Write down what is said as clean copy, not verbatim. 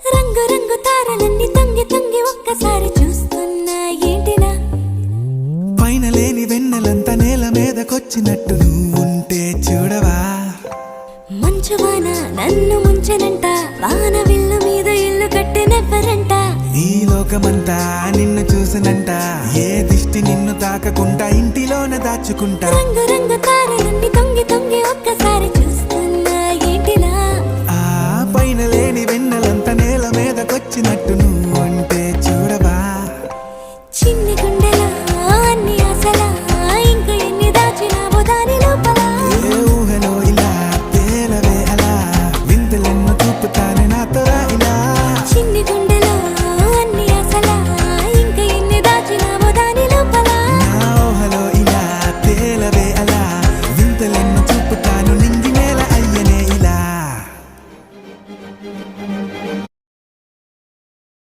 రంగు రంగు తారలన్నీ తొంగి తొంగి ఒక్కసారి చూస్తున్నా ఏంటినా పైన లేని వెన్నెలంతా నేల మీదకొచ్చినట్టు నువ్వుంటే చూడవా మంచువాన నన్ను ముంచెనంట వాన విల్లు మీద ఇల్లు కట్టినెవ్వరంట ఈ లోకమంతా నిన్ను చూసినంట ఏ దిష్టి నిన్ను తాకకుండా ఇంటిలోన దాచుకుంటా రంగు రంగు